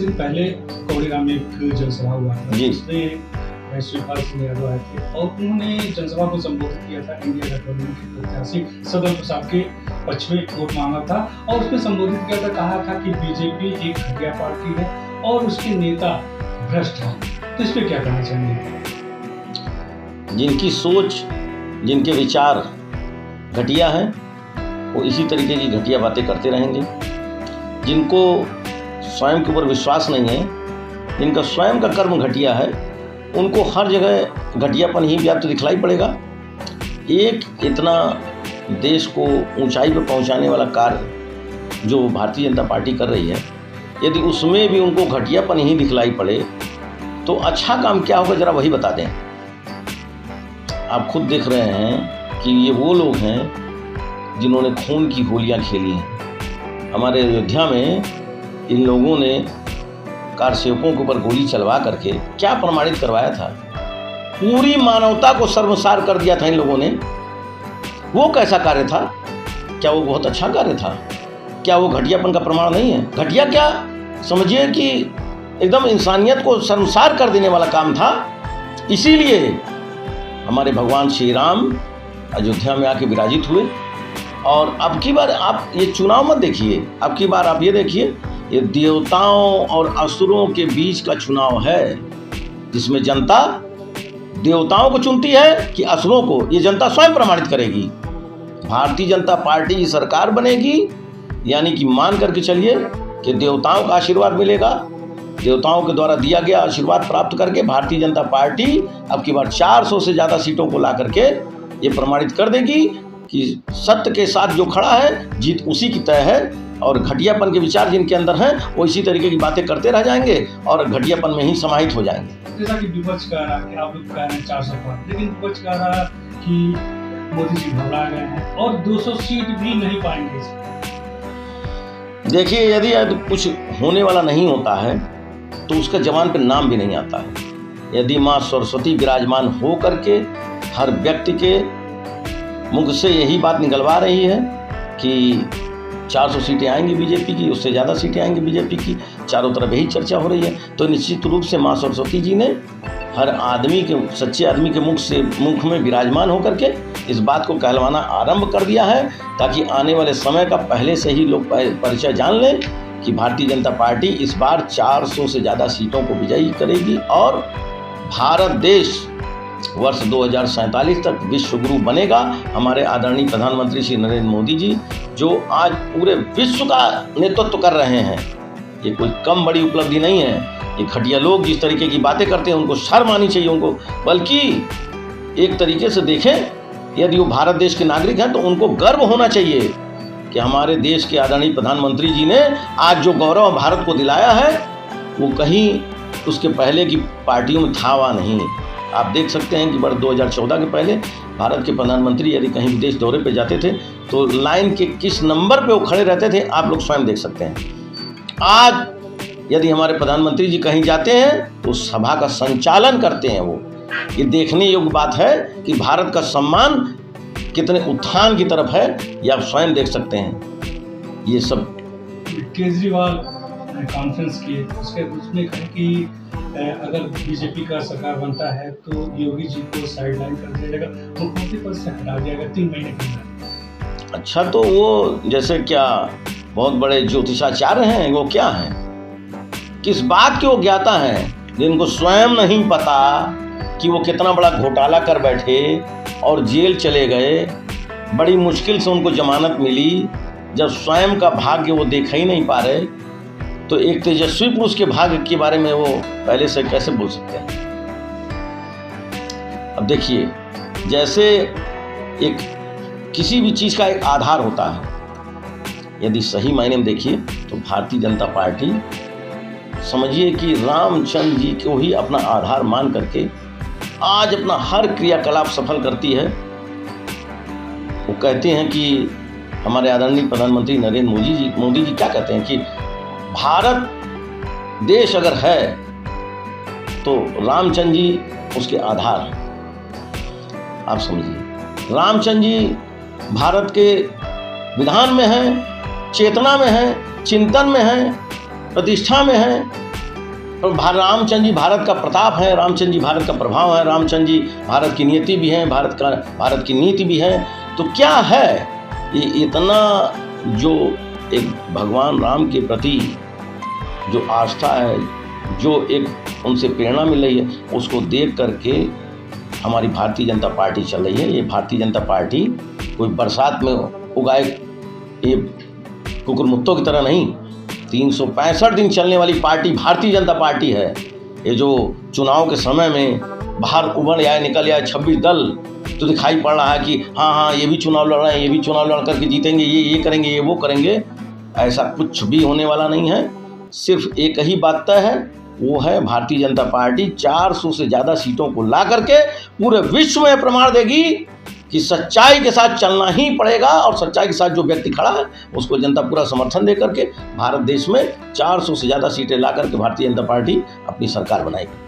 दिन पहले कौड़ीराम में एक जनसभा हुआ था जी। उसमें शिवपाल सिंह यादव आए थे और उन्होंने जनसभा को संबोधित किया था। इंडिया गठबंधन के प्रत्याशी सदन प्रसाद के पक्ष में वोट मांगा था और उसमें संबोधित किया था, कहा था कि बीजेपी एक घटिया पार्टी है और उसके नेता भ्रष्ट हैं। तो इस पर क्या कहना चाहेंगे? जिनकी सोच, जिनके विचार घटिया हैं, वो इसी तरीके की घटिया बातें करते रहेंगे। जिनको स्वयं के ऊपर विश्वास नहीं है, जिनका स्वयं का कर्म घटिया है, उनको हर जगह घटियापन ही या तो दिखलाई पड़ेगा। एक इतना देश को ऊंचाई पर पहुंचाने वाला कार्य जो भारतीय जनता पार्टी कर रही है, यदि उसमें भी उनको घटियापन ही दिखलाई पड़े तो अच्छा काम क्या होगा, ज़रा वही बता दें। आप खुद देख रहे हैं कि ये वो लोग हैं जिन्होंने खून की होलियां खेली हैं। हमारे अयोध्या में इन लोगों ने कार सेवकों के ऊपर गोली चलवा करके क्या प्रमाणित करवाया था? पूरी मानवता को शर्मसार कर दिया था इन लोगों ने। वो कैसा कार्य था? क्या वो बहुत अच्छा कार्य था? क्या वो घटियापन का प्रमाण नहीं है? घटिया क्या समझिए कि एकदम इंसानियत को शर्मसार कर देने वाला काम था। इसीलिए हमारे भगवान श्री राम अयोध्या में आके विराजित हुए। और अब की बार आप ये चुनाव मत देखिए, अब की बार आप ये देखिए, ये देवताओं और असुरों के बीच का चुनाव है, जिसमें जनता देवताओं को चुनती है कि असुरों को, ये जनता स्वयं प्रमाणित करेगी। भारतीय जनता पार्टी की सरकार बनेगी, यानी कि मान करके चलिए कि देवताओं का आशीर्वाद मिलेगा। देवताओं के द्वारा दिया गया आशीर्वाद प्राप्त करके भारतीय जनता पार्टी अब की बार 400 से ज़्यादा सीटों को ला करके ये प्रमाणित कर देगी कि सत्य के साथ जो खड़ा है, जीत उसी की तय है। और घटियापन के विचार जिनके अंदर हैं, वो इसी तरीके की बातें करते रह जाएंगे और घटियापन में ही समाहित हो जाएंगे। जैसा कि विपक्ष कह रहा है कि आप लोग कह रहे हैं 400 पार, लेकिन विपक्ष कह रहा है कि मोदी जी घबरा गए हैं और 200 सीट भी नहीं पाएंगे। देखिए, यदि कुछ होने वाला नहीं होता है तो उसका जवान पे नाम भी नहीं आता है। यदि माँ सरस्वती विराजमान हो करके हर व्यक्ति के मुख से यही बात निकलवा रही है कि 400 सीटें आएंगी बीजेपी की, उससे ज़्यादा सीटें आएंगी बीजेपी की, चारों तरफ यही चर्चा हो रही है, तो निश्चित रूप से माँ सरस्वती जी ने हर आदमी के, सच्चे आदमी के मुख में विराजमान होकर के इस बात को कहलवाना आरंभ कर दिया है, ताकि आने वाले समय का पहले से ही लोग परिचय जान लें कि भारतीय जनता पार्टी इस बार 400 से ज़्यादा सीटों को विजयी करेगी और भारत देश वर्ष 2047 तक विश्व गुरु बनेगा। हमारे आदरणीय प्रधानमंत्री श्री नरेंद्र मोदी जी, जो आज पूरे विश्व का नेतृत्व कर रहे हैं, ये कोई कम बड़ी उपलब्धि नहीं है। ये घटिया लोग जिस तरीके की बातें करते हैं, उनको शर्म आनी चाहिए उनको। बल्कि एक तरीके से देखें, यदि वो भारत देश के नागरिक हैं तो उनको गर्व होना चाहिए कि हमारे देश के आदरणीय प्रधानमंत्री जी ने आज जो गौरव भारत को दिलाया है, वो कहीं उसके पहले की पार्टियों में था वहाँ नहीं। आप देख सकते हैं कि वर्ष 2014 के पहले भारत के प्रधानमंत्री यदि कहीं विदेश दौरे पे जाते थे तो लाइन के किस नंबर पे वो खड़े रहते थे, आप लोग स्वयं देख सकते हैं। आज यदि हमारे प्रधानमंत्री जी कहीं जाते हैं तो सभा का संचालन करते हैं वो। ये देखने योग्य बात है कि भारत का सम्मान कितने उत्थान की तरफ है, ये आप स्वयं देख सकते हैं। ये सब केजरीवाल कॉन्फ्रेंस किए, उसमें कहा कि अगर बीजेपी का सरकार बनता है तो योगी जी को साइडलाइन कर दिया जाएगा, मुख्यमंत्री पद से हटा दिया जाएगा 3 महीने के अंदर। अच्छा, तो वो जैसे क्या बहुत बड़े ज्योतिषाचार्य हैं? वो क्या हैं? किस बात के वो ज्ञाता हैं जिनको स्वयं नहीं पता कि वो कितना बड़ा घोटाला कर बैठे और जेल चले गए। बड़ी मुश्किल से उनको जमानत मिली। जब स्वयं का भाग्य वो देख ही नहीं पा रहे तो एक तेजस्वी पुरुष के भाग्य के बारे में वो पहले से कैसे बोल सकते हैं? अब देखिए, जैसे एक किसी भी चीज़ का एक आधार होता है, यदि सही मायने में देखिए तो भारतीय जनता पार्टी समझिए कि रामचंद्र जी को ही अपना आधार मान करके आज अपना हर क्रियाकलाप सफल करती है। वो कहते हैं कि हमारे आदरणीय प्रधानमंत्री नरेंद्र मोदी जी क्या कहते हैं कि भारत देश अगर है तो रामचंद्र जी उसके आधार हैं। आप समझिए, रामचंद्र जी भारत के विधान में हैं, चेतना में हैं, चिंतन में हैं, प्रतिष्ठा में हैं, और रामचंद्र जी भारत का प्रताप है, रामचंद्र जी भारत का प्रभाव है, रामचंद्र जी भारत की नीति भी है, भारत की नीति भी है। तो क्या है ये इतना जो एक भगवान राम के प्रति जो आस्था है, जो एक उनसे प्रेरणा मिल रही है, उसको देख करके हमारी भारतीय जनता पार्टी चल रही है। ये भारतीय जनता पार्टी कोई बरसात में उगाए ये कुकुरमुत्तों की तरह नहीं, 365 दिन चलने वाली पार्टी भारतीय जनता पार्टी है। ये जो चुनाव के समय में बाहर उभर आए निकल आए 26 दल, तो दिखाई पड़ रहा है कि हाँ ये भी चुनाव लड़ रहे हैं, ये भी चुनाव लड़ करके जीतेंगे, ये करेंगे, ये वो करेंगे। ऐसा कुछ भी होने वाला नहीं है। सिर्फ एक ही बात तय है, वो है भारतीय जनता पार्टी 400 से ज़्यादा सीटों को ला करके पूरे विश्व में प्रमाण देगी कि सच्चाई के साथ चलना ही पड़ेगा, और सच्चाई के साथ जो व्यक्ति खड़ा है उसको जनता पूरा समर्थन दे करके भारत देश में 400 से ज़्यादा सीटें ला करके भारतीय जनता पार्टी अपनी सरकार बनाएगी।